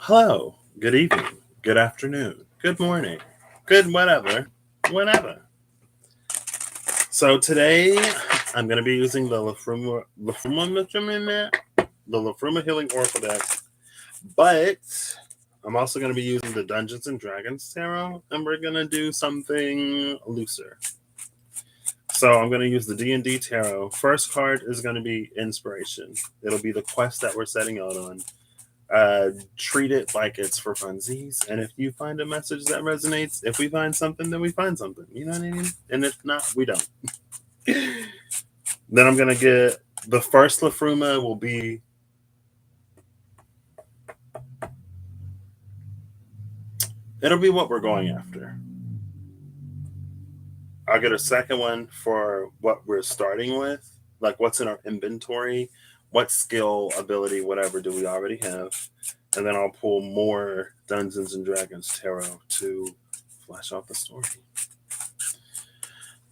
Hello, good evening, good afternoon, good morning, good whatever, whenever. So today I'm going to be using the Liffruma Healing Oracle deck, but I'm also going to be using the Dungeons and Dragons Tarot, and we're going to do something looser. So I'm going to use the D&D Tarot. First card is going to be Inspiration. It'll be the quest that we're setting out on. Treat it like it's for funsies, and if you find a message that resonates, if we find something, then we find something. You know what I mean? And if not, we don't. Then I'm gonna get the first Liffruma will be it'll be what we're going after. I'll get a second one for what we're starting with, like what's in our inventory, what skill, ability, whatever do we already have, and then I'll pull more Dungeons and Dragons Tarot to flesh out the story.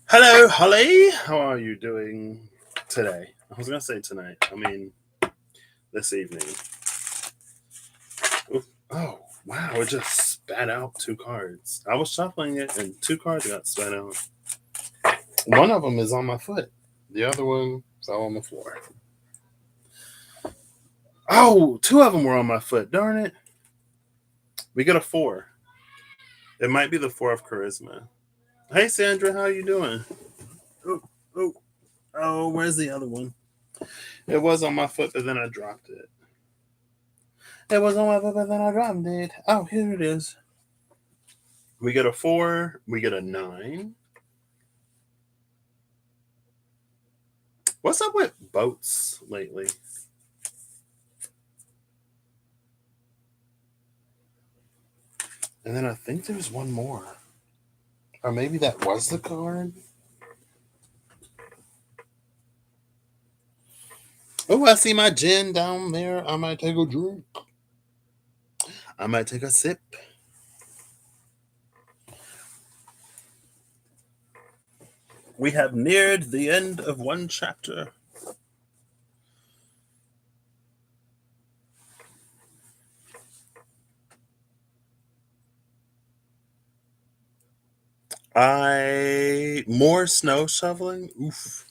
Hello, Holly. How are you doing today? I was gonna say tonight. I mean, this evening. Oof. Oh, wow! It just spat out two cards. I was shuffling it, and two cards got spat out. One of them is on my foot. The other one fell on the floor. Oh, two of them were on my foot. Darn it! We got a four. It might be the four of charisma. Hey, Sandra, how you doing? Oh, oh, oh! Where's the other one? It was on my foot, but then I dropped it. It was on my foot, but then I dropped it. Oh, here it is. We get a 4. We get a 9. What's up with boats lately? And then I think there's one more. Or maybe that was the card. Oh, I see my gin down there. I might take a drink. I might take a sip. We have neared the end of one chapter. More snow shoveling. Oof.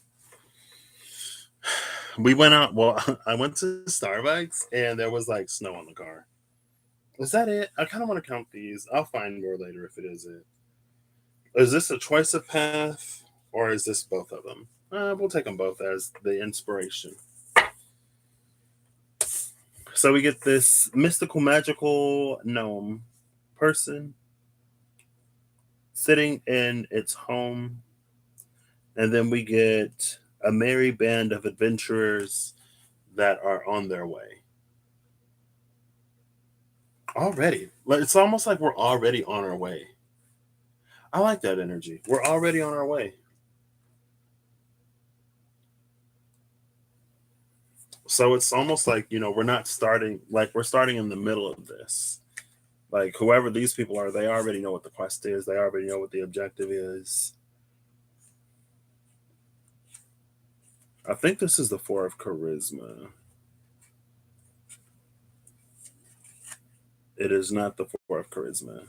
We went out. Well, I went to Starbucks and there was like snow on the car. Is that it? I kind of want to count these. I'll find more later if it is it. Is this a choice of path or is this both of them? We'll take them both as the inspiration. So we get this mystical, magical gnome person sitting in its home. And then we get a merry band of adventurers that are on their way. Already. It's almost like we're already on our way. I like that energy. We're already on our way. So it's almost like, we're not starting, like we're starting in the middle of this. Like whoever these people are, they already know what the quest is. They already know what the objective is. I think this is the 4 of charisma. It is not the 4 of charisma.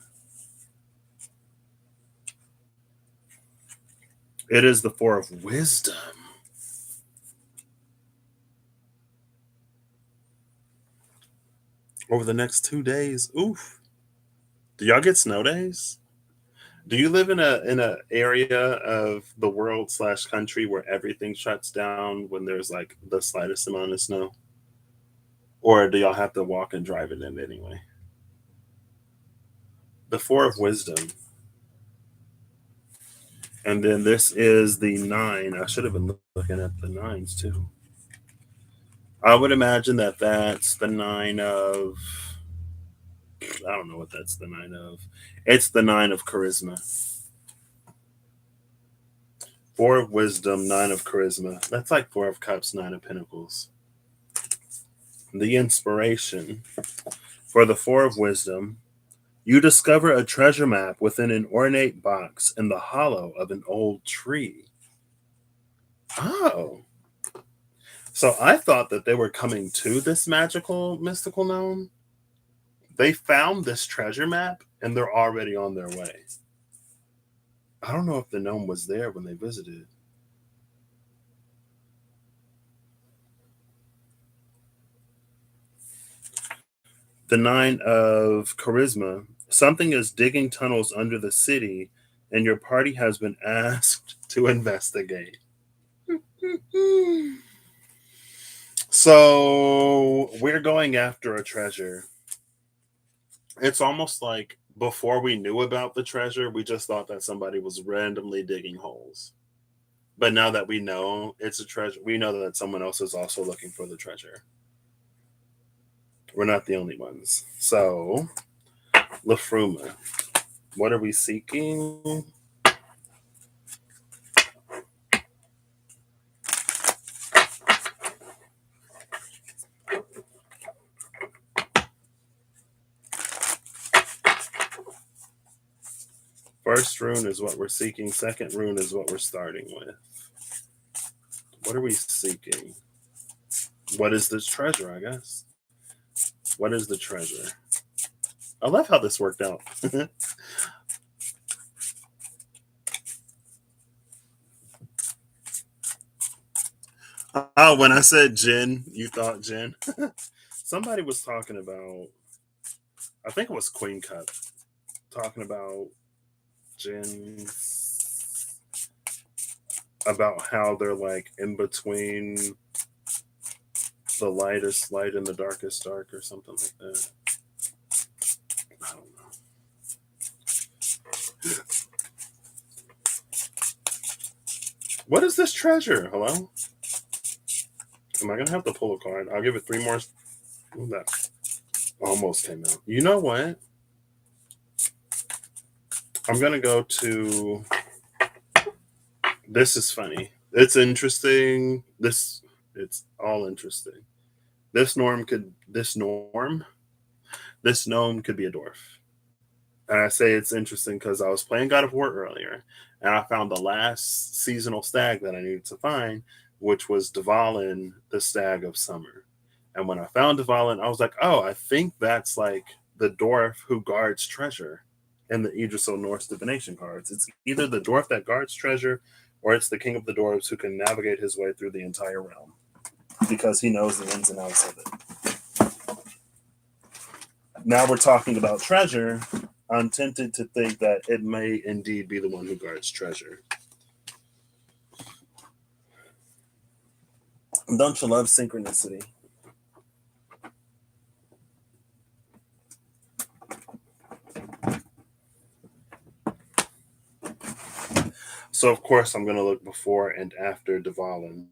It is the 4 of wisdom. Over the next 2 days. Oof. Do y'all get snow days? Do you live in a area of the world / country where everything shuts down when there's like the slightest amount of snow? Or do y'all have to walk and drive it in anyway? The 4 of wisdom. And then this is the 9. I should have been looking at the 9s too. I would imagine that that's the 9 of. I don't know what that's the 9 of. It's the 9 of charisma. 4 of wisdom, 9 of charisma. That's like 4 of cups, 9 of pentacles. The inspiration for the 4 of wisdom. You discover a treasure map within an ornate box in the hollow of an old tree. Oh. So I thought that they were coming to this magical, mystical gnome, They found this treasure map and they're already on their way. I don't know if the gnome was there when they visited. The 9 of charisma. Something is digging tunnels under the city, and your party has been asked to investigate. So we're going after a treasure. It's almost like before we knew about the treasure, we just thought that somebody was randomly digging holes. But now that we know it's a treasure, we know that someone else is also looking for the treasure. We're not the only ones. So, Liffruma, what are we seeking? First rune is what we're seeking. Second rune is what we're starting with. What are we seeking? What is this treasure, I guess? What is the treasure? I love how this worked out. Oh, when I said gin, you thought gin? Somebody was talking about, I think it was Queen Cup, talking about gins, about how they're like in between the lightest light and the darkest dark or something like that. I don't know. What is this treasure? Hello? Am I going to have to pull a card? I'll give it 3 more. Ooh, that almost came out. You know what? I'm going to go to. This is funny. It's interesting. It's all interesting. This gnome could be a dwarf. And I say it's interesting because I was playing God of War earlier, and I found the last seasonal stag that I needed to find, which was Dvalin, the Stag of Summer. And when I found Dvalin, I was like, oh, I think that's like the dwarf who guards treasure in the Idrisil Norse divination cards. It's either the dwarf that guards treasure, or it's the king of the dwarves who can navigate his way through the entire realm because he knows the ins and outs of it. Now we're talking about treasure. I'm tempted to think that it may indeed be the one who guards treasure. Don't you love synchronicity? So, of course, I'm going to look before and after Dvalin.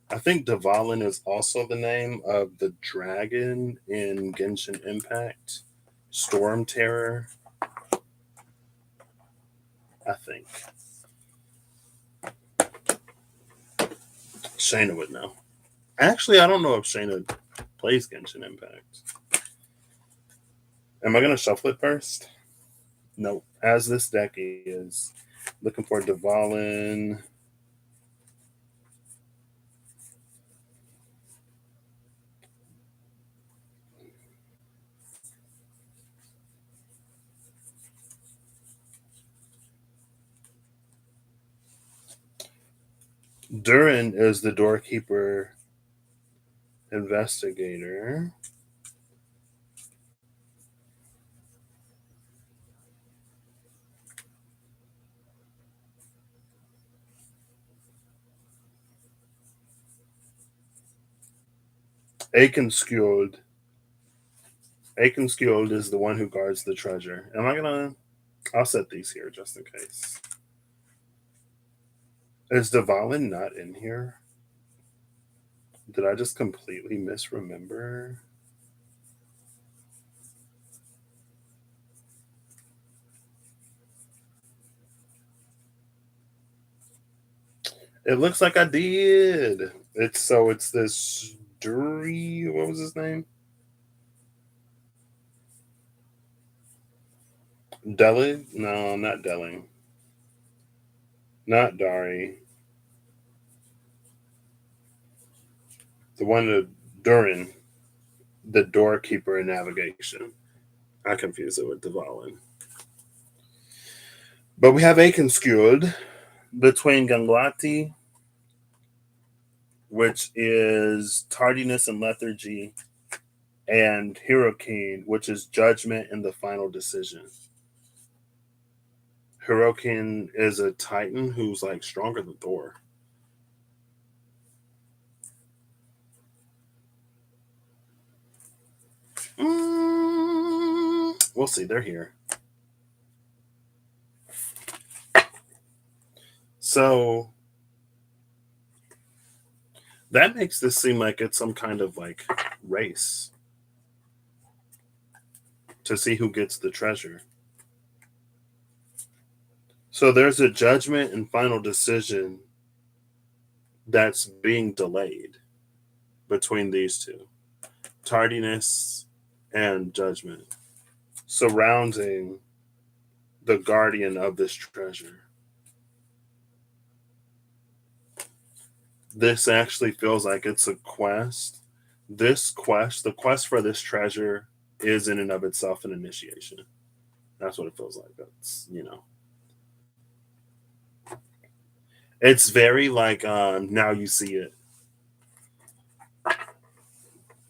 I think Dvalin is also the name of the dragon in Genshin Impact, Storm Terror. I think. Shayna would know. Actually, I don't know if Shayna plays Genshin Impact. Am I going to shuffle it first? No. As this deck is. Looking for Dvalin. Durin is the doorkeeper investigator. Akenskjold. Akenskjold is the one who guards the treasure. Am I gonna? I'll set these here just in case. Is Dvalin not in here? Did I just completely misremember? It looks like I did. It's this Dury. What was his name? Delling? No, not Delling. Not Dari. The one that Durin, the doorkeeper in navigation. I confuse it with Dvalin. But we have Akenskjöld between Ganglati, which is tardiness and lethargy, and Hirokin, which is judgment and the final decision. Hirokin is a titan who's like stronger than Thor. We'll see. They're here. So that makes this seem like it's some kind of like race to see who gets the treasure. So there's a judgment and final decision that's being delayed between these two, tardiness and judgment, surrounding the guardian of this treasure. This actually feels like it's a quest. The quest for this treasure is in and of itself an initiation. That's what it feels like. That's, it's very like now you see it.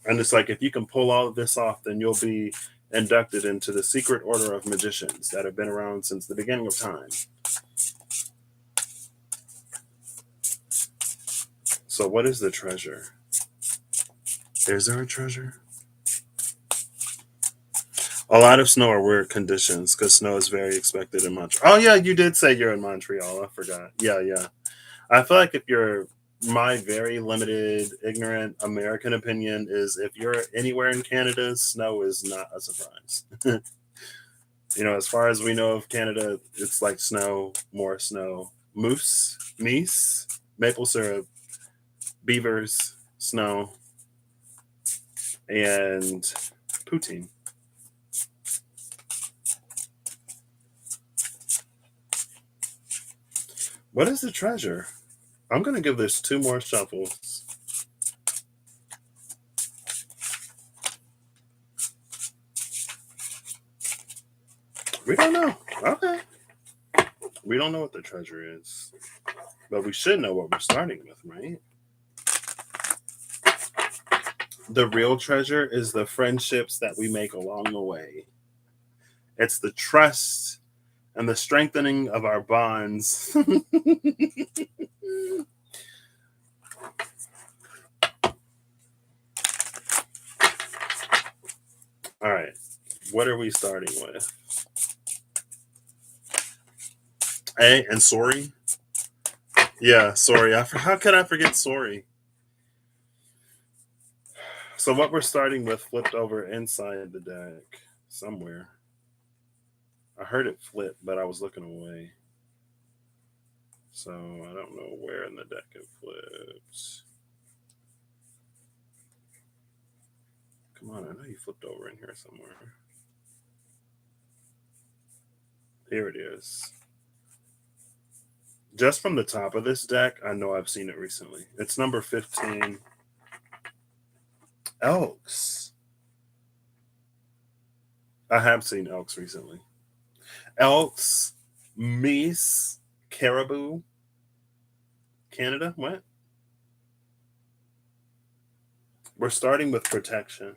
And it's like if you can pull all of this off, then you'll be inducted into the secret order of magicians that have been around since the beginning of time. So what is the treasure? Is there a treasure? A lot of snow are weird conditions because snow is very expected in Montreal. Oh yeah, you did say you're in Montreal. I forgot. Yeah. I feel like my very limited, ignorant American opinion is if you're anywhere in Canada, snow is not a surprise. As far as we know of Canada, it's like snow, more snow, moose, meese, maple syrup, beavers, snow, and poutine. What is the treasure? I'm going to give this 2 more shuffles. We don't know. Okay. We don't know what the treasure is. But we should know what we're starting with, right? The real treasure is the friendships that we make along the way. It's the trust and the strengthening of our bonds. All right. What are we starting with? Hey, and sorry. Yeah, sorry. How could I forget sorry? So what we're starting with flipped over inside the deck somewhere. I heard it flip, but I was looking away. So I don't know where in the deck it flips. Come on, I know you flipped over in here somewhere. Here it is. Just from the top of this deck, I know I've seen it recently. It's number 15. Elks. I have seen elks recently. Elks, meese, caribou. Canada? What? We're starting with protection.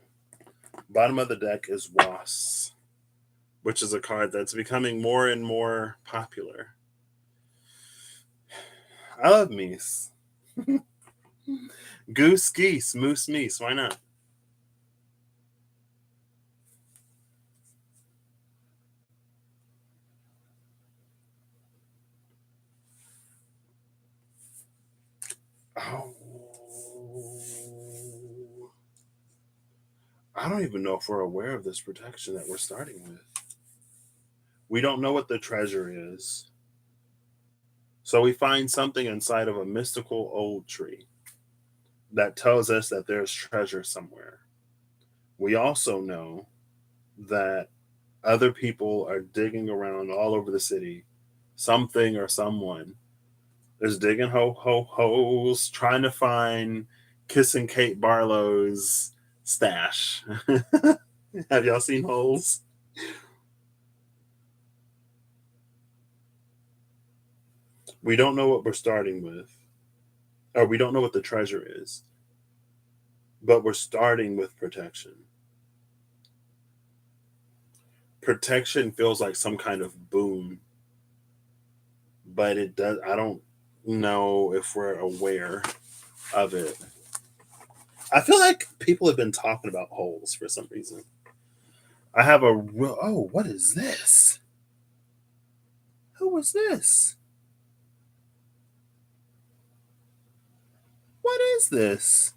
Bottom of the deck is wasps, which is a card that's becoming more and more popular. I love meese. Goose, geese, moose, meese. Why not? Oh. I don't even know if we're aware of this protection that we're starting with. We don't know what the treasure is. So we find something inside of a mystical old tree that tells us that there's treasure somewhere. We also know that other people are digging around all over the city. Something or someone is digging holes, trying to find Kissing Kate Barlow's stash. Have y'all seen Holes? We don't know what we're starting with, or we don't know what the treasure is, but we're starting with protection. Protection feels like some kind of boon, but it does. I don't know if we're aware of it. I feel like people have been talking about holes for some reason. I have a real. Oh, what is this? Who was this? What is this?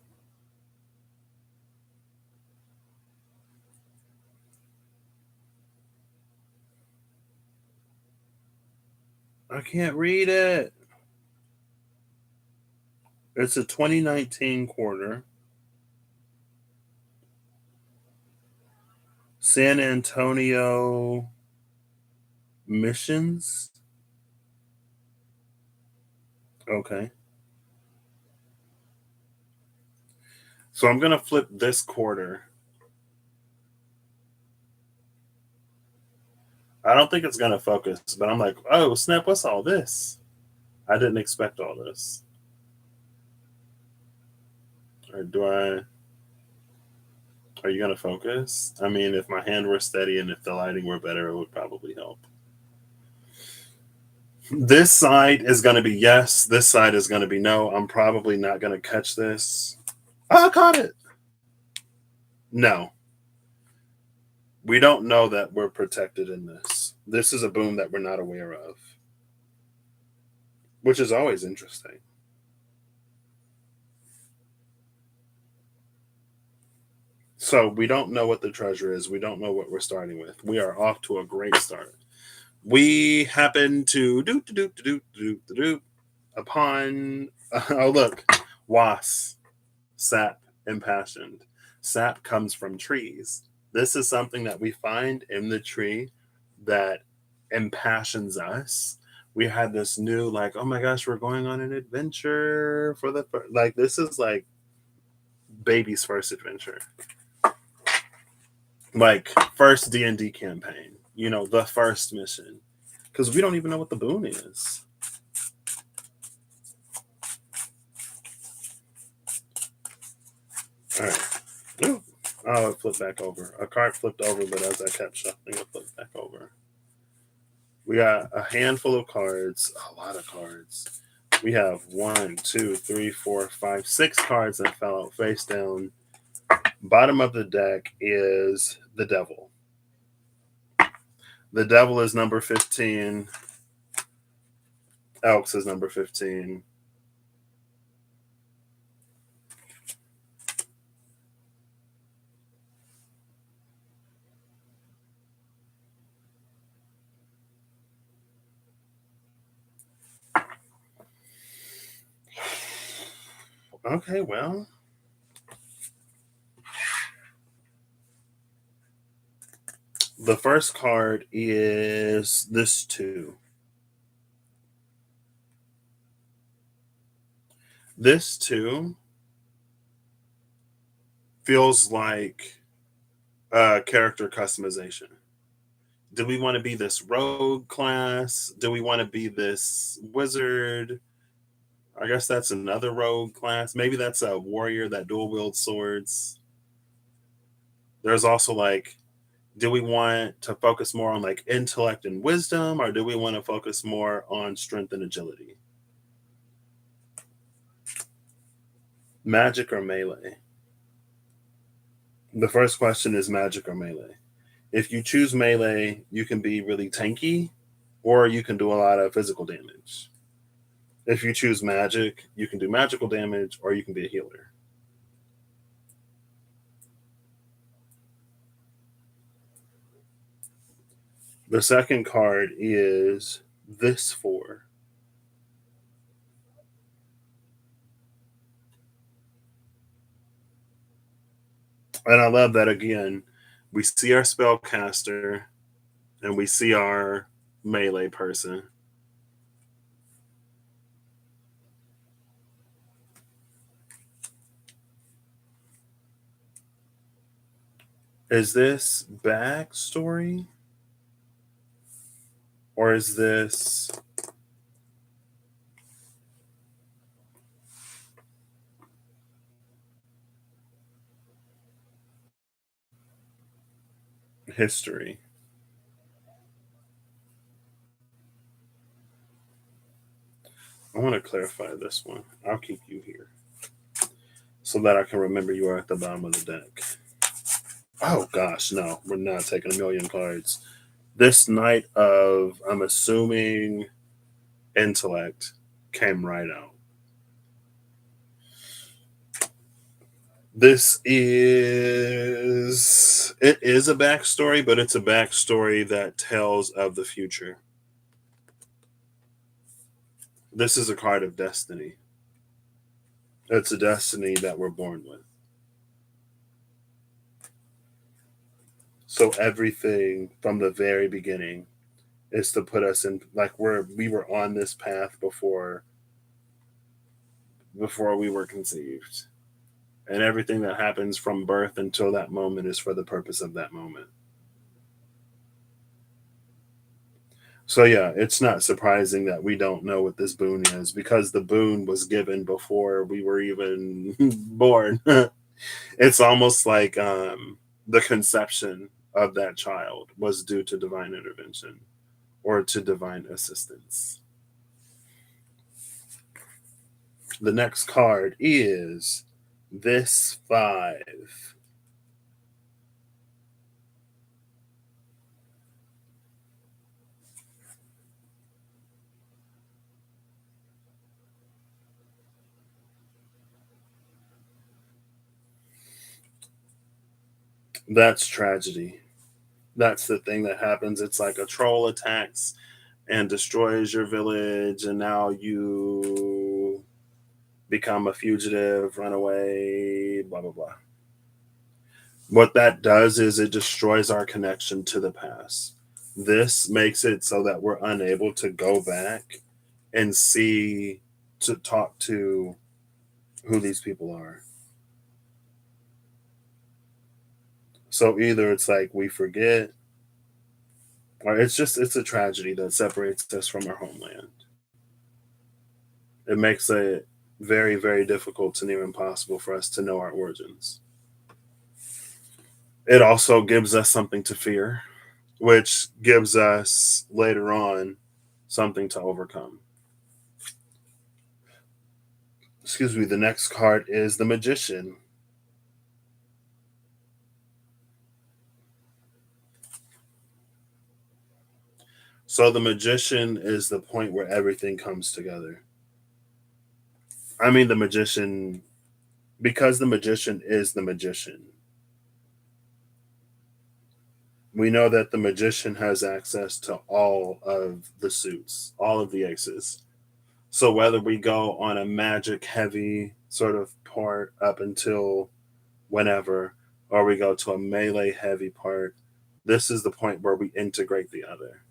I can't read it. It's a 2019 quarter. San Antonio missions. Okay. So I'm going to flip this quarter. I don't think it's going to focus, but I'm like, oh, snap, what's all this? I didn't expect all this. Or do I? Are you going to focus? I mean, if my hand were steady and if the lighting were better, it would probably help. This side is going to be yes. This side is going to be no. I'm probably not going to catch this. Oh, I caught it. No. We don't know that we're protected in this. This is a boom that we're not aware of, which is always interesting. So we don't know what the treasure is. We don't know what we're starting with. We are off to a great start. We happen to do upon oh look, was sap impassioned. Sap comes from trees. This is something that we find in the tree that impassions us. We had this new like, oh my gosh, we're going on an adventure for the like. This is like baby's first adventure, like first D&D campaign. You know, the first mission, because we don't even know what the boon is. All right. Ooh. Oh, it flipped back over. A card flipped over, but as I kept shuffling, it flipped back over. We got a handful of cards, a lot of cards. We have 1, 2, 3, 4, 5, 6 cards that fell out face down. Bottom of the deck is the devil. The devil is number 15. Elks is number 15. Okay, well. The first card is this 2. This 2 feels like character customization. Do we want to be this rogue class? Do we want to be this wizard? I guess that's another rogue class. Maybe that's a warrior that dual wields swords. There's also like, do we want to focus more on like intellect and wisdom, or do we want to focus more on strength and agility? Magic or melee? The first question is magic or melee. If you choose melee, you can be really tanky, or you can do a lot of physical damage. If you choose magic, you can do magical damage, or you can be a healer. The second card is this 4. And I love that again. We see our spellcaster and we see our melee person. Is this backstory or is this history? I want to clarify this one. I'll keep you here so that I can remember you are at the bottom of the deck. Oh gosh, no, we're not taking a million cards. This knight of, I'm assuming, intellect came right out. It is a backstory, but it's a backstory that tells of the future. This is a card of destiny. It's a destiny that we're born with. So everything from the very beginning is to put us in, like, we were on this path before we were conceived. And everything that happens from birth until that moment is for the purpose of that moment. So yeah, it's not surprising that we don't know what this boon is because the boon was given before we were even born. It's almost like the conception of that child was due to divine intervention or to divine assistance. The next card is this 5. That's tragedy. That's the thing that happens. It's like a troll attacks and destroys your village, and now you become a fugitive, run away, blah, blah, blah. What that does is it destroys our connection to the past. This makes it so that we're unable to go back and see, to talk to who these people are. So either it's like we forget, or it's a tragedy that separates us from our homeland. It makes it very, very difficult and near impossible for us to know our origins. It also gives us something to fear, which gives us later on something to overcome. Excuse me, the next card is the Magician. So the Magician is the point where everything comes together. I mean, the Magician, because the Magician is the Magician. We know that the Magician has access to all of the suits, all of the aces. So whether we go on a magic heavy sort of part up until whenever, or we go to a melee heavy part, this is the point where we integrate the other.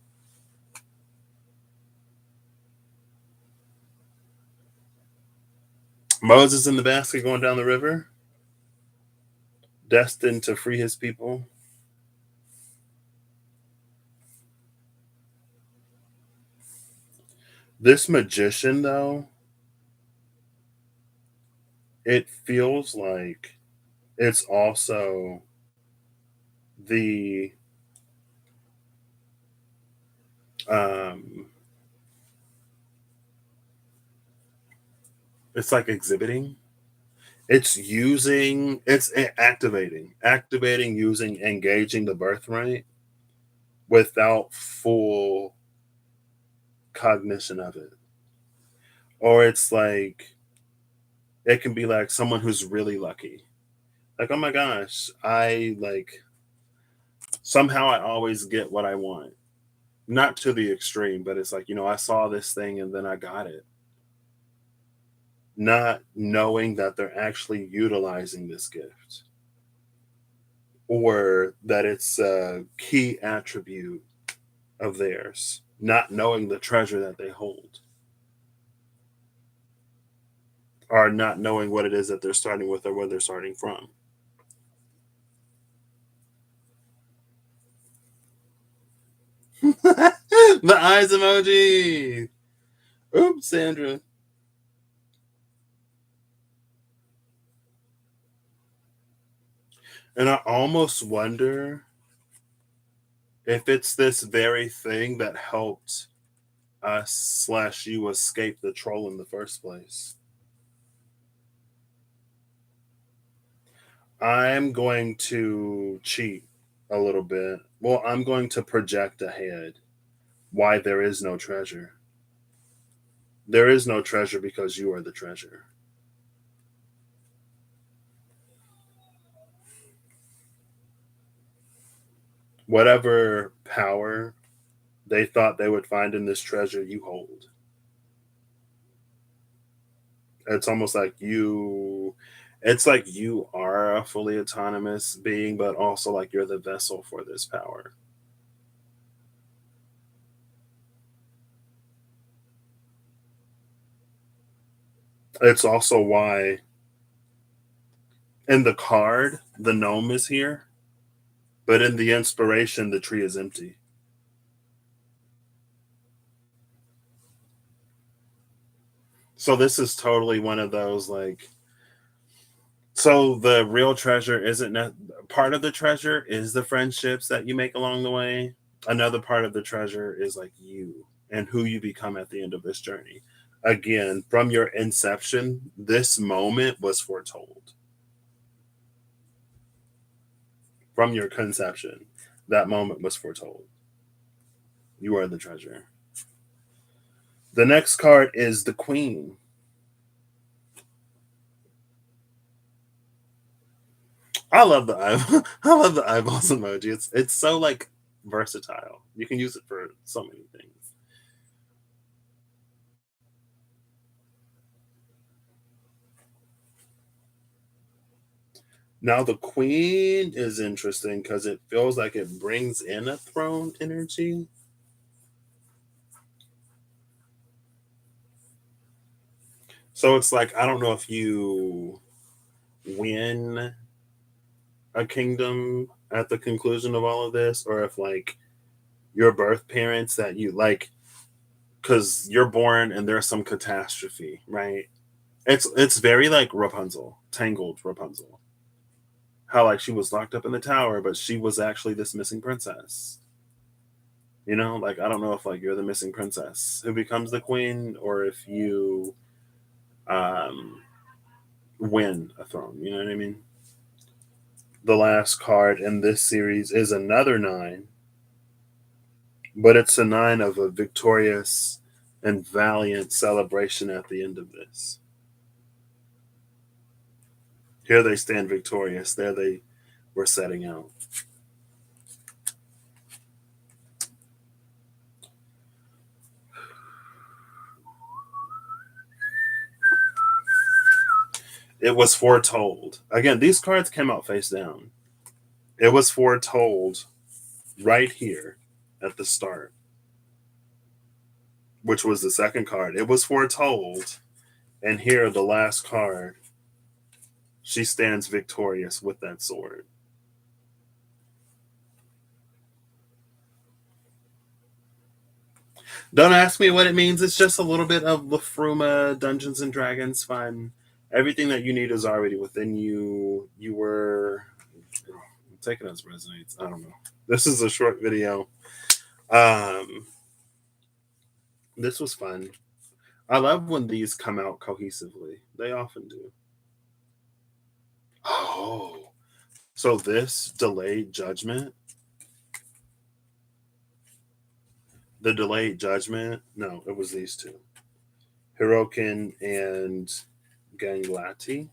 Moses in the basket going down the river, destined to free his people. This magician, though, it feels like it's also the um it's like exhibiting, it's activating using engaging the birthright without full cognition of it. Or it's like it can be like someone who's really lucky, like, oh my gosh, I like somehow I always get what I want, not to the extreme, but it's like, I saw this thing and then I got it, not knowing that they're actually utilizing this gift or that it's a key attribute of theirs, not knowing the treasure that they hold, or not knowing what it is that they're starting with or where they're starting from. The eyes emoji. Oops, Sandra. And I almost wonder if it's this very thing that helped us slash you escape the troll in the first place. I'm going to cheat a little bit. Well, I'm going to project ahead why there is no treasure. There is no treasure because you are the treasure. Whatever power they thought they would find in this treasure, you hold. It's almost like it's like you are a fully autonomous being, but also like you're the vessel for this power. It's also why in the card, the gnome is here, but in the inspiration, the tree is empty. So this is totally one of those like, so the real treasure isn't part of the treasure is the friendships that you make along the way. Another part of the treasure is like you and who you become at the end of this journey. Again, from your inception, this moment was foretold. From your conception, that moment was foretold. You are the treasure. The next card is the Queen. I love the I love the eyeballs emoji. It's so like versatile. You can use it for so many things. Now the Queen is interesting because it feels like it brings in a throne energy. So it's like I don't know if you win a kingdom at the conclusion of all of this, or if like your birth parents that you like because you're born and there's some catastrophe, right? It's very like Rapunzel, Tangled Rapunzel. How like she was locked up in the tower, but she was actually this missing princess. You know, like I don't know if like you're the missing princess who becomes the queen, or if you um win a throne. You know what I mean? The last card in this series is another nine, but it's a nine of a victorious and valiant celebration at the end of this. Here they stand victorious. There they were setting out. It was foretold. Again, these cards came out face down. It was foretold right here at the start, which was the second card. It was foretold. And here, the last card, she stands victorious with that sword. Don't ask me what it means. It's just a little bit of Liffruma Dungeons and Dragons fun. Everything that you need is already within you. You were taking as resonates. I don't know. This is a short video. Um, this was fun. I love when these come out cohesively. They often do. Oh, so this delayed judgment, the delayed judgment. No, it was these two, Hirokin and Ganglati.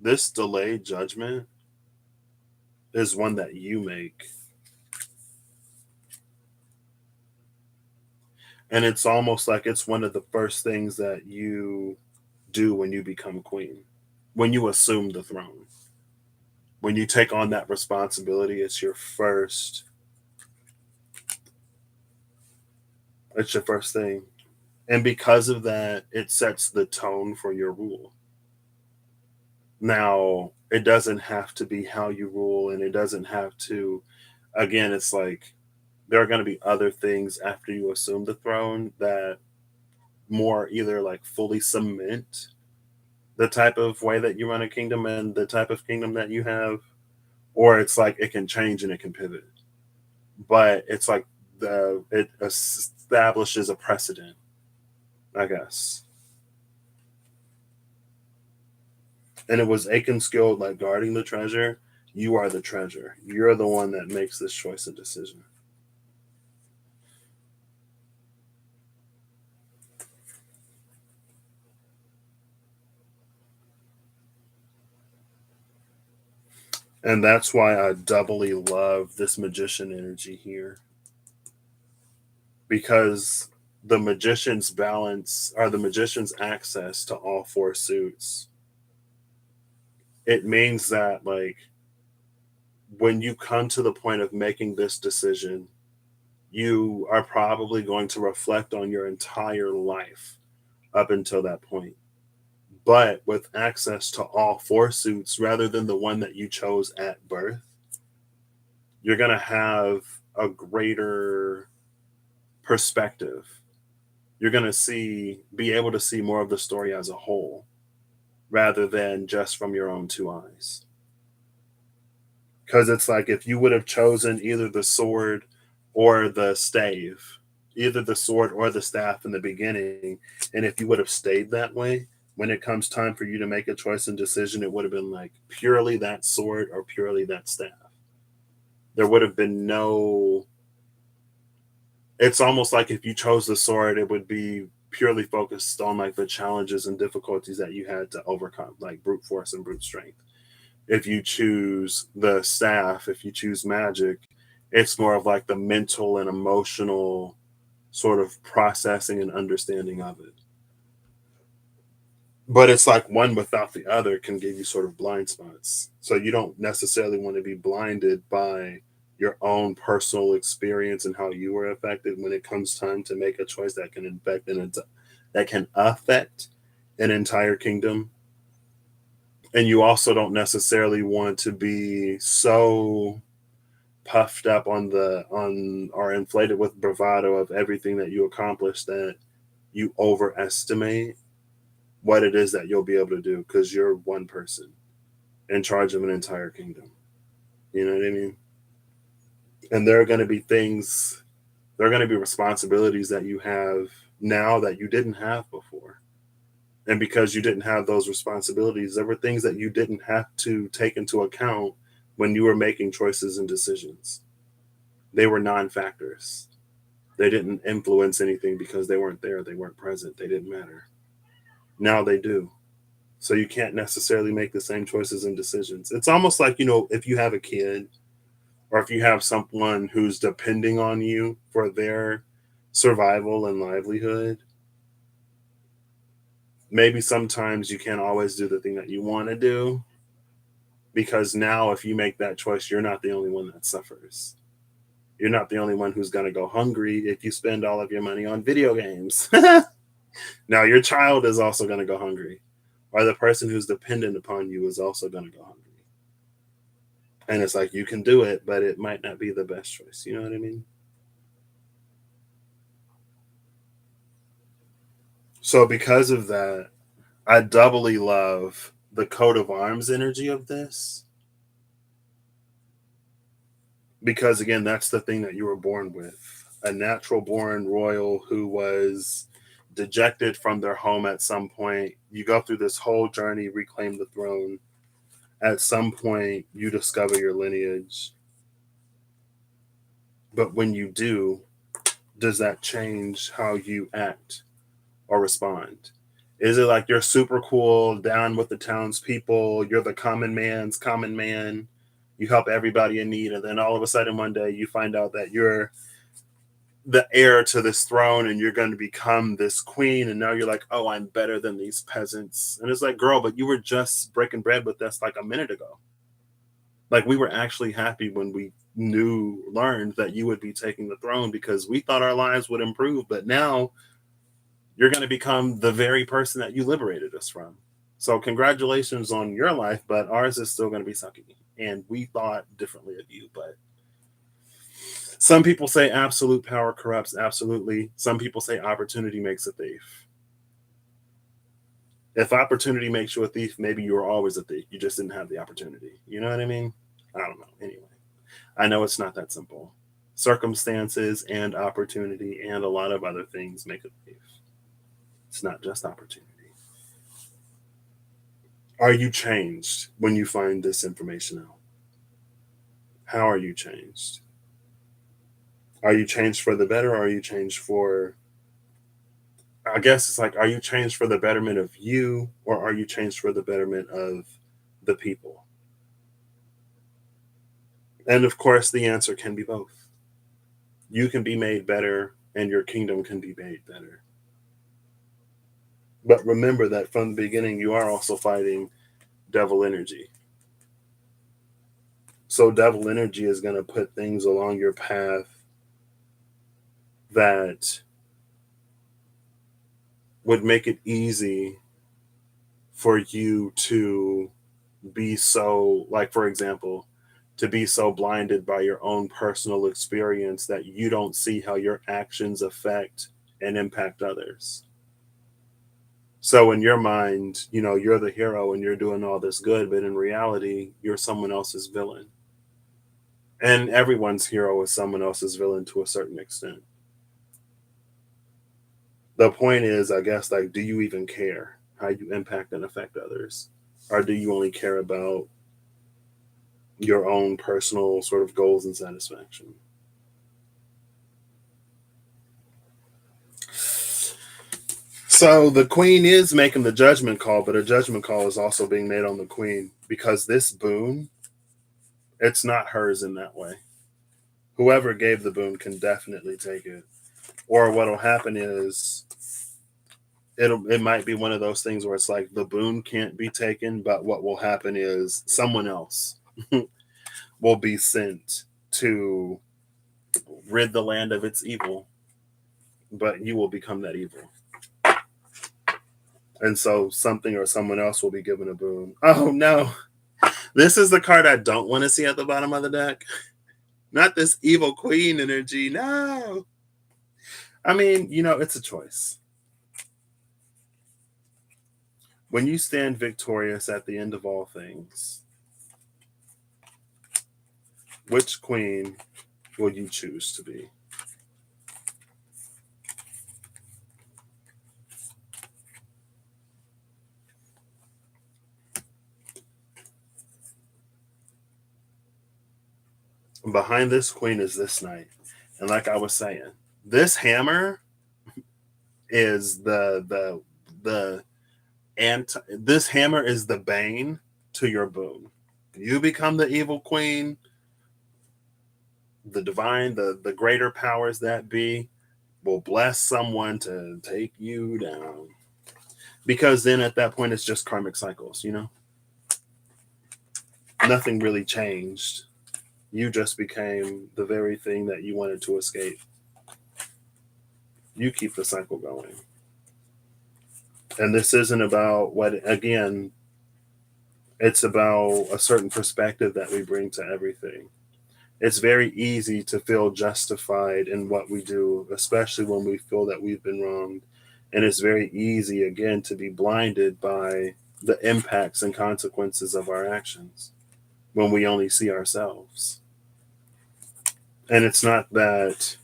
This delayed judgment is one that you make, and it's almost like it's one of the first things that you do when you become queen, when you assume the throne, when you take on that responsibility. It's your first thing. And because of that, it sets the tone for your rule. Now, it doesn't have to be how you rule, and it doesn't have to, again, it's like there are going to be other things after you assume the throne that more either like fully cement the type of way that you run a kingdom and the type of kingdom that you have, or it's like it can change and it can pivot. But it's like it establishes a precedent, I guess. And it was Aiken's guild like guarding the treasure. You are the treasure. You're the one that makes this choice and decision. And that's why I doubly love this magician energy here. Because the magician's balance or the magician's access to all four suits, it means that like when you come to the point of making this decision, you are probably going to reflect on your entire life up until that point. But with access to all four suits rather than the one that you chose at birth, you're going to have a greater perspective. You're going to be able to see more of the story as a whole rather than just from your own two eyes. Because it's like if you would have chosen either the sword or the stave, either the sword or the staff in the beginning, and if you would have stayed that way, when it comes time for you to make a choice and decision, it would have been like purely that sword or purely that staff. There would have been no. It's almost like if you chose the sword, it would be purely focused on like the challenges and difficulties that you had to overcome, like brute force and brute strength. If you choose the staff, if you choose magic, it's more of like the mental and emotional sort of processing and understanding of it. But it's like one without the other can give you sort of blind spots. So you don't necessarily want to be blinded by your own personal experience and how you were affected when it comes time to make a choice that can affect an entire kingdom. And you also don't necessarily want to be so puffed up on or inflated with bravado of everything that you accomplish that you overestimate what it is that you'll be able to do because you're one person in charge of an entire kingdom. You know what I mean? And there are going to be things, there are going to be responsibilities that you have now that you didn't have before. And because you didn't have those responsibilities, there were things that you didn't have to take into account when you were making choices and decisions. They were non-factors. They didn't influence anything because they weren't there, they weren't present, they didn't matter. Now they do. So you can't necessarily make the same choices and decisions. It's almost like, if you have a kid or if you have someone who's depending on you for their survival and livelihood, maybe sometimes you can't always do the thing that you want to do because now if you make that choice, you're not the only one that suffers. You're not the only one who's going to go hungry if you spend all of your money on video games. Now your child is also going to go hungry, or the person who's dependent upon you is also going to go hungry. And it's like you can do it, but it might not be the best choice. You know what I mean? So because of that, I doubly love the coat of arms energy of this. Because again, that's the thing that you were born with. A natural born royal who was dejected from their home at some point. You go through this whole journey, reclaim the throne. At some point, you discover your lineage. But when you do, does that change how you act or respond? Is it like you're super cool, down with the townspeople, you're the common man's common man, you help everybody in need, and then all of a sudden one day you find out that you're the heir to this throne and you're going to become this queen, and now you're like, oh, I'm better than these peasants. And it's like, girl, but you were just breaking bread with us like a minute ago. Like we were actually happy when we learned that you would be taking the throne because we thought our lives would improve, but now you're going to become the very person that you liberated us from. So congratulations on your life, but ours is still going to be sucky. And we thought differently of you, but Some people say absolute power corrupts. Absolutely. Some people say opportunity makes a thief. If opportunity makes you a thief, maybe you were always a thief. You just didn't have the opportunity. You know what I mean? I don't know. Anyway, I know it's not that simple. Circumstances and opportunity and a lot of other things make a thief. It's not just opportunity. Are you changed when you find this information out? How are you changed? Are you changed for the better, or are you changed for, I guess it's like, are you changed for the betterment of you, or are you changed for the betterment of the people? And of course, the answer can be both. You can be made better, and your kingdom can be made better. But remember that from the beginning, you are also fighting devil energy. So, devil energy is going to put things along your path that would make it easy for you to be so, like, for example, to be so blinded by your own personal experience that you don't see how your actions affect and impact others. So in your mind, you're the hero and you're doing all this good, but in reality, you're someone else's villain. And everyone's hero is someone else's villain to a certain extent. The point is, I guess, like, do you even care how you impact and affect others? Or do you only care about your own personal sort of goals and satisfaction? So the queen is making the judgment call, but a judgment call is also being made on the queen because this boon, it's not hers in that way. Whoever gave the boon can definitely take it. Or what'll happen is it might be one of those things where it's like the boon can't be taken, but what will happen is someone else will be sent to rid the land of its evil, but you will become that evil. And so something or someone else will be given a boon. Oh no. This is the card I don't want to see at the bottom of the deck. Not this evil queen energy. No. I mean, it's a choice. When you stand victorious at the end of all things, which queen will you choose to be? Behind this queen is this knight. And like I was saying, this hammer is the this hammer is the bane to your boon. You become the evil queen, the divine, the greater powers that be will bless someone to take you down. Because then at that point it's just karmic cycles, Nothing really changed. You just became the very thing that you wanted to escape. You keep the cycle going. And this isn't about again, it's about a certain perspective that we bring to everything. It's very easy to feel justified in what we do, especially when we feel that we've been wronged. And it's very easy, again, to be blinded by the impacts and consequences of our actions when we only see ourselves. And it's not that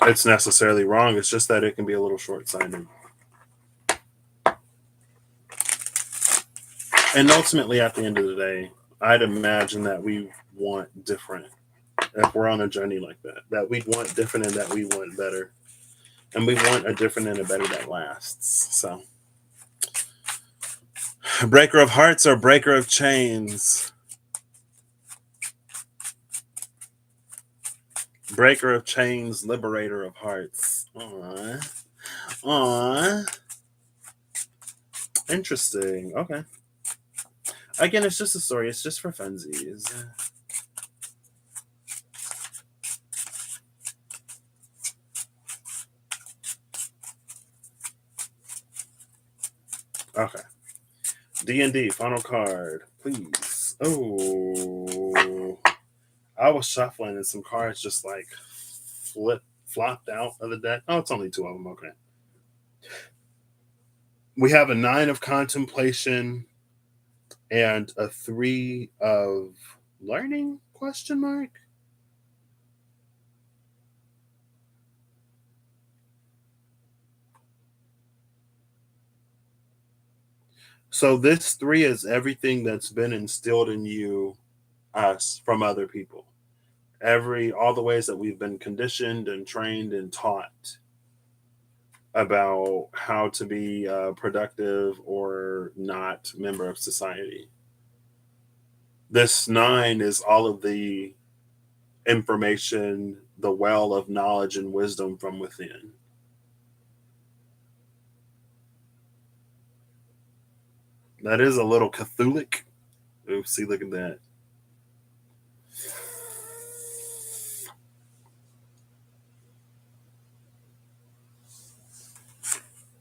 it's necessarily wrong, it's just that it can be a little short-sighted. And ultimately, at the end of the day, I'd imagine that we want different. If we're on a journey like that we want different and that we want better. And we want a different and a better that lasts. So, breaker of hearts or breaker of chains? Breaker of chains, liberator of hearts. Aww. Interesting. Okay. Again, it's just a story. It's just for funsies. Okay. D&D, final card, please. Oh, I was shuffling and some cards just like flopped out of the deck. Oh, it's only two of them. Okay. We have a 9 of contemplation and a 3 of learning, question mark. So this 3 is everything that's been instilled in you, us, from other people. All the ways that we've been conditioned and trained and taught about how to be a productive or not member of society. This 9 is all of the information, the well of knowledge and wisdom from within. That is a little Catholic. Ooh, see, look at that.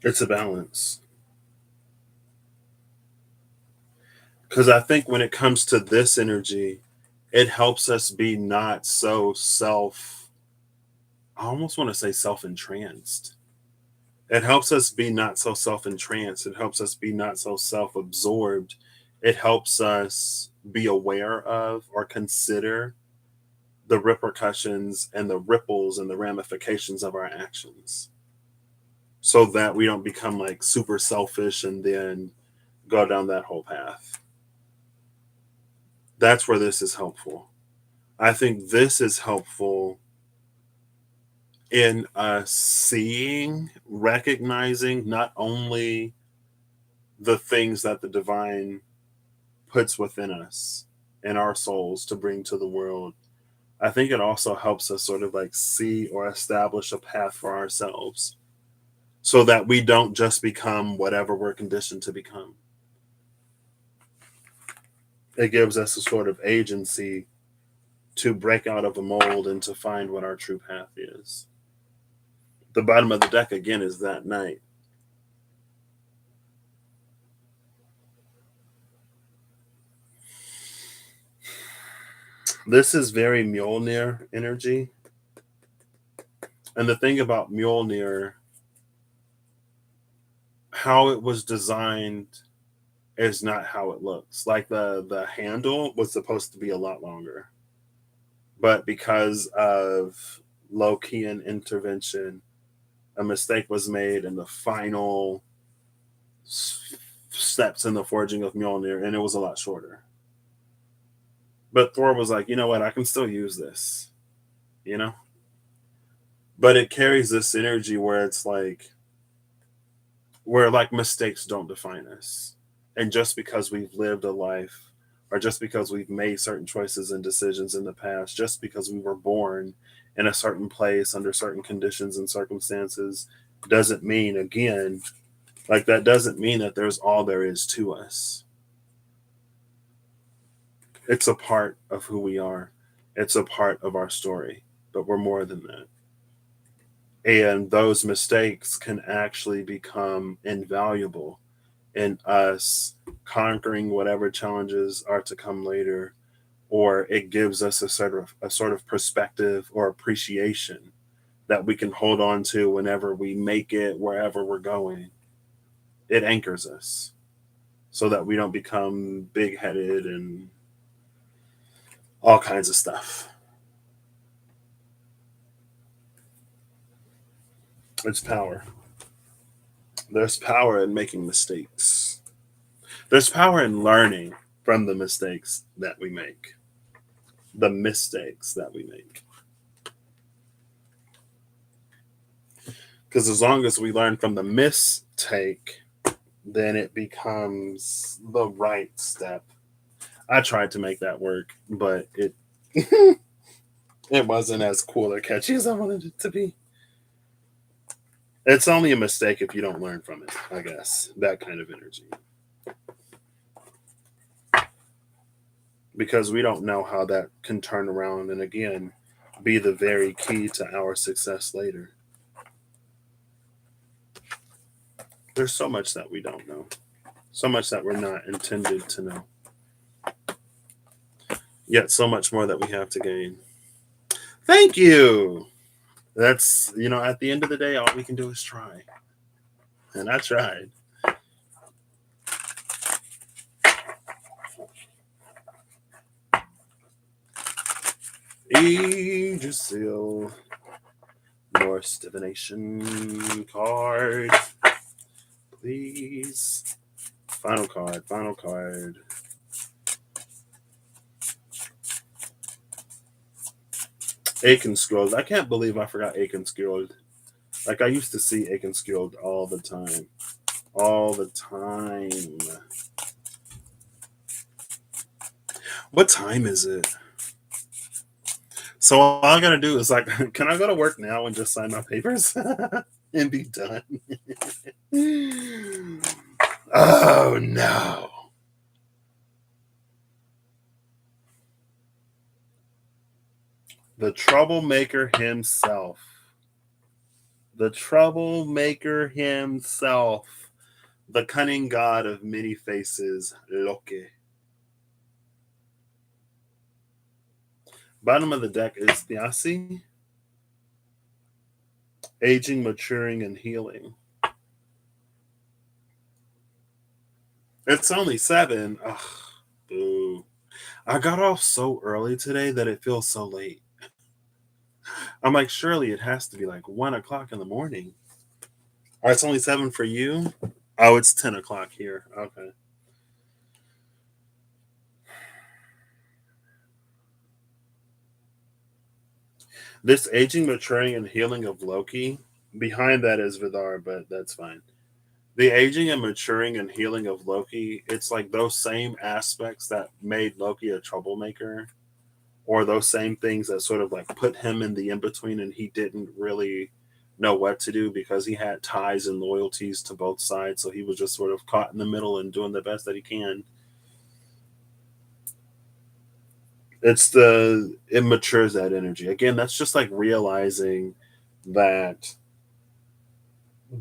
It's a balance. Because I think when it comes to this energy, it helps us be not so I almost want to say self-entranced. It helps us be not so self-entranced. It helps us be not so self-absorbed. It helps us be aware of or consider the repercussions and the ripples and the ramifications of our actions, so that we don't become like super selfish and then go down that whole path. That's where this is helpful. I think this is helpful in us seeing, recognizing not only the things that the divine puts within us and our souls to bring to the world. I think it also helps us sort of like see or establish a path for ourselves, so that we don't just become whatever we're conditioned to become. It gives us a sort of agency to break out of a mold and to find what our true path is. The bottom of the deck again is that Knight. This is very Mjolnir energy. And the thing about Mjolnir, how it was designed is not how it looks. Like the handle was supposed to be a lot longer. But because of Lokian intervention, a mistake was made in the final steps in the forging of Mjolnir, and it was a lot shorter. But Thor was like, you know what, I can still use this, you know? But it carries this energy where it's like, where like mistakes don't define us. And just because we've lived a life, or just because we've made certain choices and decisions in the past, just because we were born in a certain place under certain conditions and circumstances, doesn't mean, again, like that doesn't mean that there's all there is to us. It's a part of who we are. It's a part of our story, but we're more than that. And those mistakes can actually become invaluable in us conquering whatever challenges are to come later, or it gives us a sort of perspective or appreciation that we can hold on to whenever we make it wherever we're going. It anchors us so that we don't become big-headed and all kinds of stuff. It's power. There's power in making mistakes. There's power in learning from the mistakes that we make. The mistakes that we make. Because as long as we learn from the mistake, then it becomes the right step. I tried to make that work, but it it wasn't as cool or catchy as I wanted it to be. It's only a mistake if you don't learn from it, I guess. That kind of energy. Because we don't know how that can turn around and again be the very key to our success later. There's so much that we don't know, so much that we're not intended to know. yet so much more that we have to gain. Thank you. That's, at the end of the day, all we can do is try. And I tried. Seal. Norse divination card. Please. Final card. Aikenskjold. I can't believe I forgot Aikenskjold. Like, I used to see Aikenskjold all the time. All the time. What time is it? So all I gotta do is, like, can I go to work now and just sign my papers and be done? Oh no. The troublemaker himself. The troublemaker himself. The cunning god of many faces, Loki. Bottom of the deck is Thiassi. Aging, maturing, and healing. It's only 7. Ugh, boo. I got off so early today that it feels so late. I'm like, surely it has to be like 1 o'clock in the morning. All right, it's only 7 for you. Oh, it's 10 o'clock here. Okay. This aging, maturing, and healing of Loki. Behind that is Vidar, but that's fine. The aging and maturing and healing of Loki, it's like those same aspects that made Loki a troublemaker, or those same things that sort of like put him in the in-between and he didn't really know what to do because he had ties and loyalties to both sides. So he was just sort of caught in the middle and doing the best that he can. It matures that energy. Again, that's just like realizing that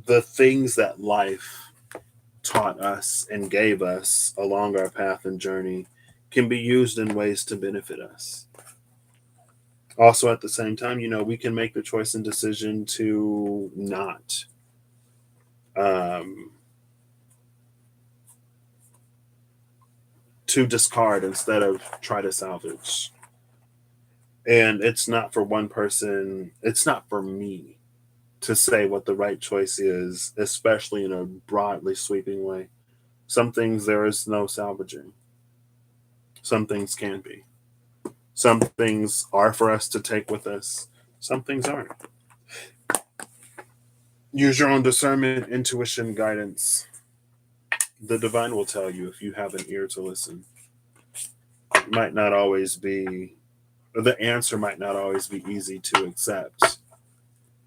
the things that life taught us and gave us along our path and journey can be used in ways to benefit us. Also, at the same time, we can make the choice and decision to not to discard instead of try to salvage. And it's not for one person, it's not for me to say what the right choice is, especially in a broadly sweeping way. Some things there is no salvaging. Some things can be. Some things are for us to take with us. Some things aren't. Use your own discernment, intuition, guidance. The divine will tell you if you have an ear to listen. It might not always be, the answer might not always be easy to accept,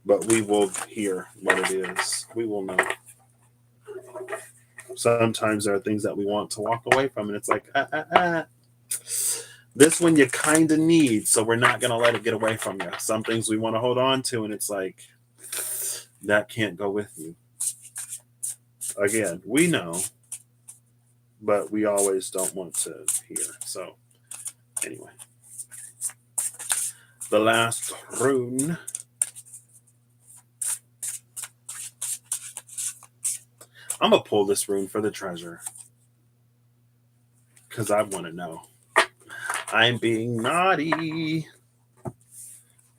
but we will hear what it is. We will know. Sometimes there are things that we want to walk away from, and it's like, this one you kind of need, so we're not going to let it get away from you. Some things we want to hold on to, and it's like, that can't go with you. Again, we know, but we always don't want to hear. So, anyway. The last rune. I'm going to pull this rune for the treasure. Because I want to know. I'm being naughty.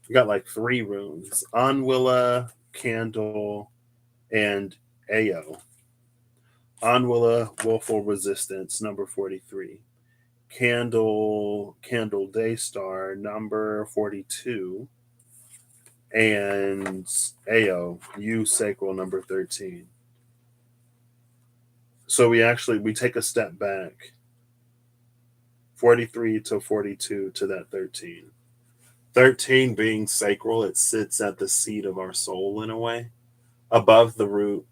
We got like 3 runes. Anwilla, Candle, and Ao. Anwilla, Willful Resistance, number 43. Candle Daystar, number 42. And Ao, U Sacral, number 13. So we take a step back. 43 to 42 to that 13. 13 being sacral, it sits at the seat of our soul in a way, above the root,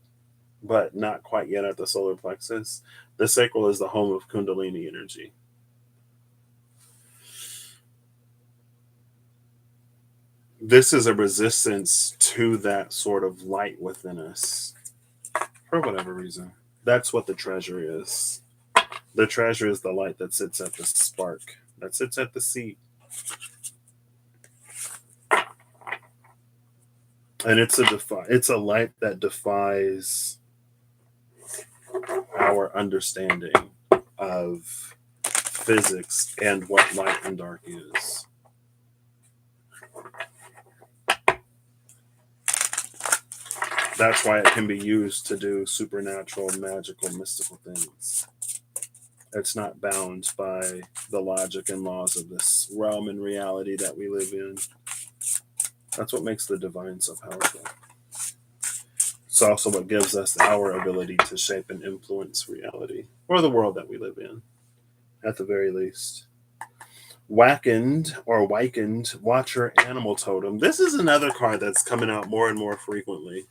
but not quite yet at the solar plexus. The sacral is the home of Kundalini energy. This is a resistance to that sort of light within us, for whatever reason. That's what the treasure is. The treasure is the light that sits at the spark, that sits at the seat. And it's a light that defies our understanding of physics and what light and dark is. That's why it can be used to do supernatural, magical, mystical things. It's not bound by the logic and laws of this realm and reality that we live in. That's what makes the divine so powerful. It's also what gives us our ability to shape and influence reality, or the world that we live in, at the very least. Wackened or Wikened Watcher Animal Totem. This is another card that's coming out more and more frequently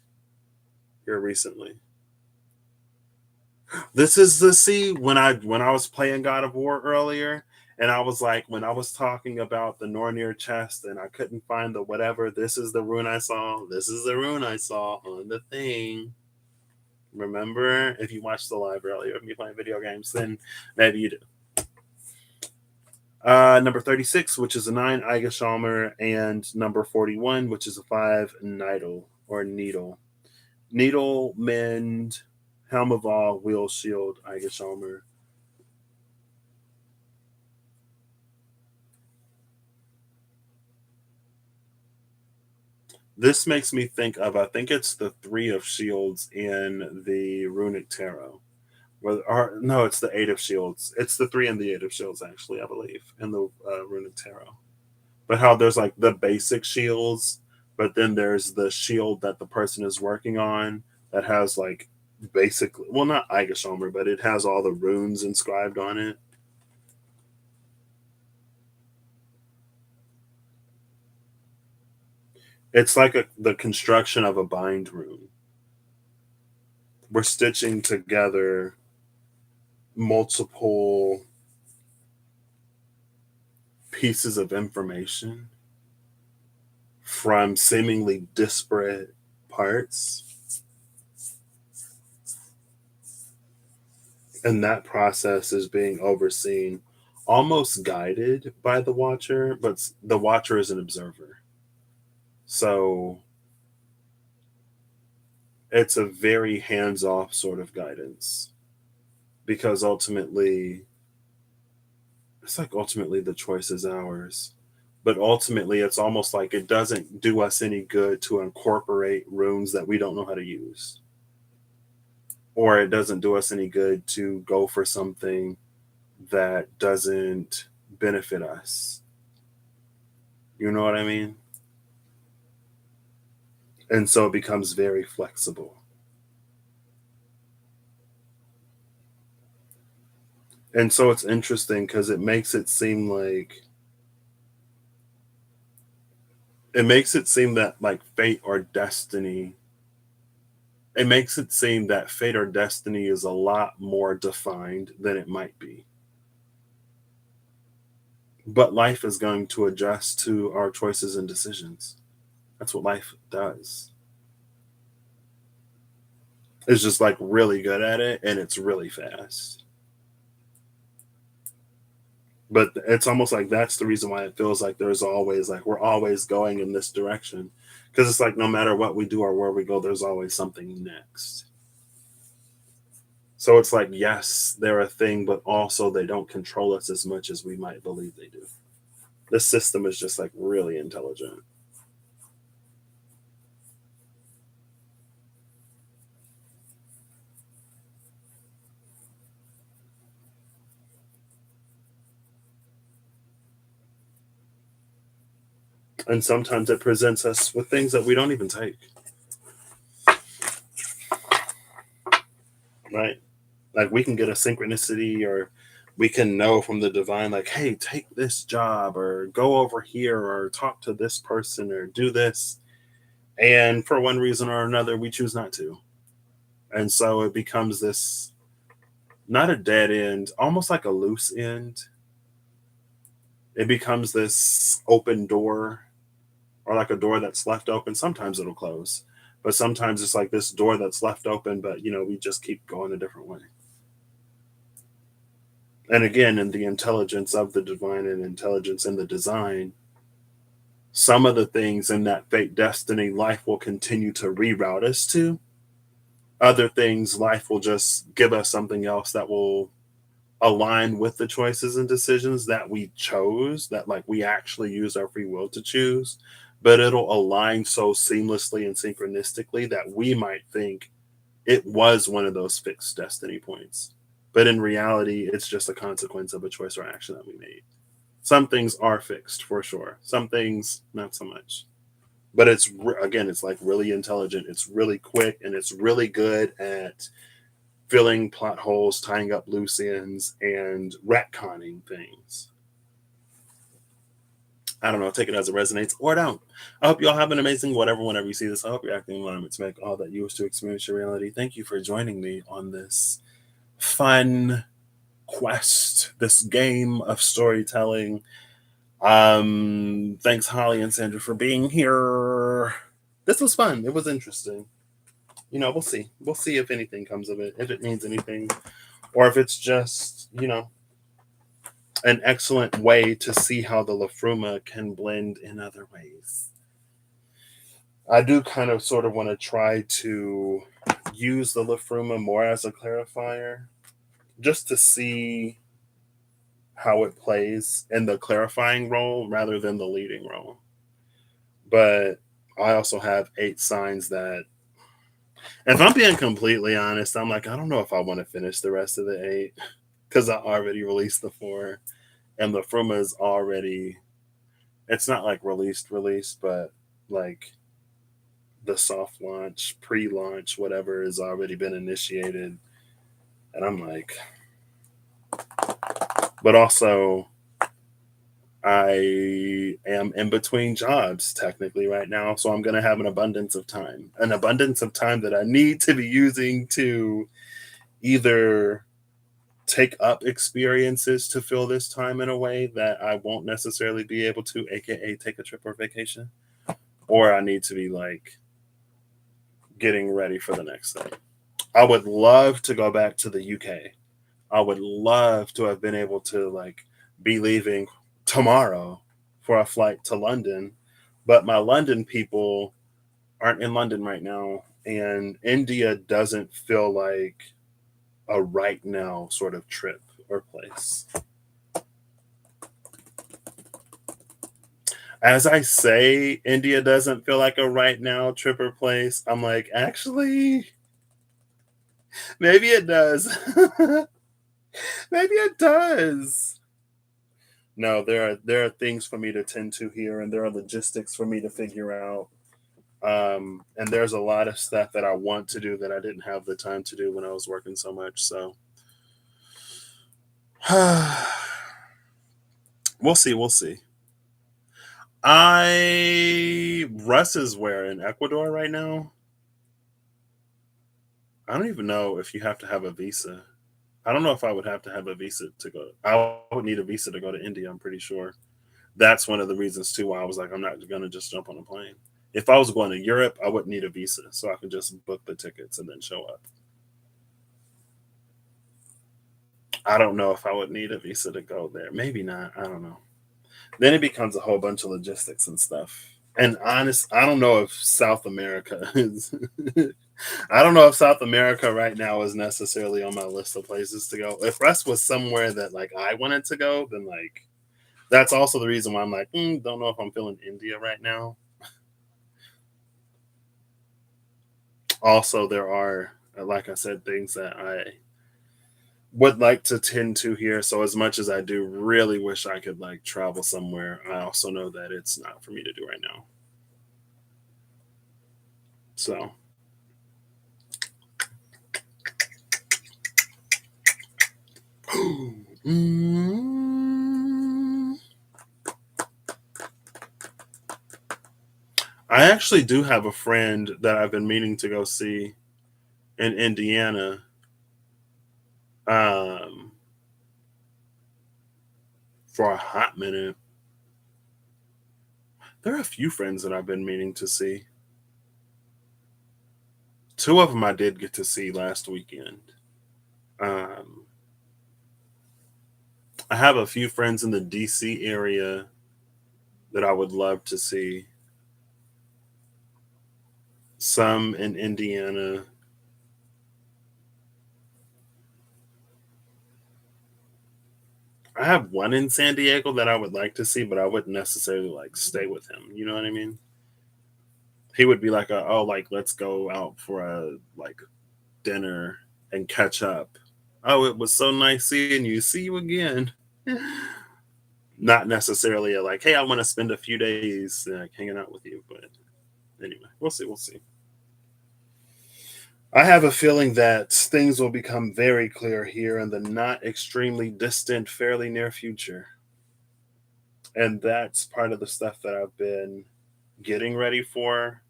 here recently. This is when I was playing God of War earlier, and I was like, when I was talking about the Nornir chest and I couldn't find the whatever, this is the rune I saw. This is the rune I saw on the thing. Remember, if you watched the live earlier of me playing video games, then maybe you do. Number 36, which is a 9, Aigeshalmer, and number 41, which is a 5, Needle or Needle. Needle, Mend, Helm of All, Wheel, Shield, Aigeshalmer. This makes me think of, I think it's the 3 of Shields in the Runic Tarot. No, it's the 8 of Shields. It's the 3 and the 8 of Shields, actually, I believe, in the Runic Tarot. But how there's like the basic shields, but then there's the shield that the person is working on that has like basically, well, not Aigeshalmer, but it has all the runes inscribed on it. It's like the construction of a bind rune. We're stitching together multiple pieces of information from seemingly disparate parts. And that process is being overseen, almost guided by the Watcher, but the Watcher is an observer. So it's a very hands-off sort of guidance, because ultimately the choice is ours. But ultimately, it's almost like it doesn't do us any good to incorporate runes that we don't know how to use. Or it doesn't do us any good to go for something that doesn't benefit us. You know what I mean? And so it becomes very flexible. And so it's interesting because it makes it seem that like fate or destiny, it makes it seem that fate or destiny is a lot more defined than it might be. But life is going to adjust to our choices and decisions. That's what life does. It's just like really good at it, and it's really fast. But it's almost like that's the reason why it feels like there's always like we're always going in this direction, because it's like no matter what we do or where we go, there's always something next. So it's like, yes, they're a thing, but also they don't control us as much as we might believe they do. This system is just like really intelligent. And sometimes it presents us with things that we don't even take. Right? Like we can get a synchronicity, or we can know from the divine, like, hey, take this job, or go over here, or talk to this person, or do this. And for one reason or another, we choose not to. And so it becomes this, not a dead end, almost like a loose end. It becomes this open door, or like a door that's left open. Sometimes it'll close, but sometimes it's like this door that's left open, but we just keep going a different way. And again, in the intelligence of the divine and intelligence in the design, some of the things in that fate destiny life will continue to reroute us to. Other things life will just give us something else that will align with the choices and decisions that we chose, that like we actually use our free will to choose, but it'll align so seamlessly and synchronistically that we might think it was one of those fixed destiny points. But in reality, it's just a consequence of a choice or action that we made. Some things are fixed for sure, some things not so much. But again, it's like really intelligent, it's really quick, and it's really good at filling plot holes, tying up loose ends, and retconning things. I don't know, take it as it resonates or don't. I hope you all have an amazing whatever whenever you see this. I hope you're acting in alignment to make all that you wish to experience your reality. Thank you for joining me on this fun quest, this game of storytelling. Thanks Holly and Sandra for being here. This was fun. It was interesting. We'll see. We'll see if anything comes of it, if it means anything, or if it's just, an excellent way to see how the Liffruma can blend in other ways. I do kind of sort of want to try to use the Liffruma more as a clarifier, just to see how it plays in the clarifying role rather than the leading role. But I also have 8 signs that, if I'm being completely honest, I'm like, I don't know if I want to finish the rest of the 8 because I already released the 4, and the Fruma is already, it's not like released, but like the soft launch, pre-launch, whatever has already been initiated. And I'm like, but also I am in between jobs technically right now, so I'm going to have an abundance of time that I need to be using to either take up experiences to fill this time in a way that I won't necessarily be able to, aka take a trip or vacation, or I need to be like getting ready for the next thing. I would love to go back to the UK. I would love to have been able to like be leaving tomorrow for a flight to London, but my London people aren't in London right now, and India doesn't feel like a right now sort of trip or place. As I say, India doesn't feel like a right now trip or place. I'm like, actually, maybe it does. Maybe it does. No, there are things for me to tend to here, and there are logistics for me to figure out. And there's a lot of stuff that I want to do that I didn't have the time to do when I was working so much. So we'll see. We'll see. Russ is where in Ecuador right now. I don't even know if you have to have a visa. I don't know if I would have to have a visa to go. I would need a visa to go to India. I'm pretty sure. That's one of the reasons too why I was like, I'm not gonna just jump on a plane. If I was going to Europe, I wouldn't need a visa, so I could just book the tickets and then show up. I don't know if I would need a visa to go there. Maybe not. I don't know. Then it becomes a whole bunch of logistics and stuff. And I don't know if South America is. I don't know if South America right now is necessarily on my list of places to go. If Russ was somewhere that like I wanted to go, then like that's also the reason why I'm like, don't know if I'm feeling India right now. Also, there are, like I said, things that I would like to tend to here. So as much as I do really wish I could like travel somewhere, I also know that it's not for me to do right now. So I actually do have a friend that I've been meaning to go see in Indiana. Um, for a hot minute. There are a few friends that I've been meaning to see. 2 of them I did get to see last weekend. Um, I have a few friends in the DC area that I would love to see. Some in Indiana. I have one in San Diego that I would like to see, but I wouldn't necessarily like stay with him. You know what I mean? He would be like, oh, like let's go out for a like dinner and catch up. Oh, it was so nice seeing you. See you again. Not necessarily a like, hey, I want to spend a few days hanging out with you. But anyway, we'll see. We'll see. I have a feeling that things will become very clear here in the not extremely distant, fairly near future. And that's part of the stuff that I've been getting ready for.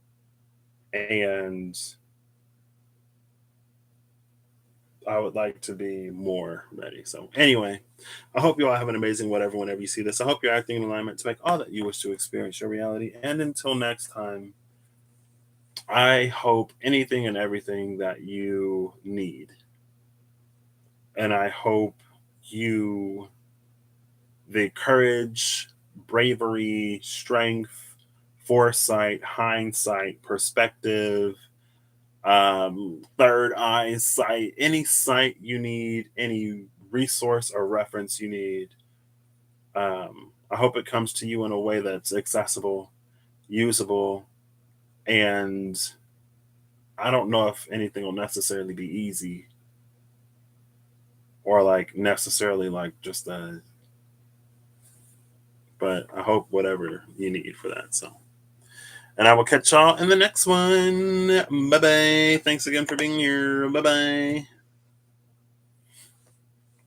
And I would like to be more ready. So, anyway, I hope you all have an amazing whatever whenever you see this. I hope you're acting in alignment to make all that you wish to experience your reality. And until next time, I hope anything and everything that you need. And I hope you the courage, bravery, strength, foresight, hindsight, perspective, third eye sight, any sight you need, any resource or reference you need. I hope it comes to you in a way that's accessible, usable, and I don't know if anything will necessarily be easy or like necessarily like just a, but I hope whatever you need for that. So, and I will catch y'all in the next one. Bye bye. Thanks again for being here. Bye bye.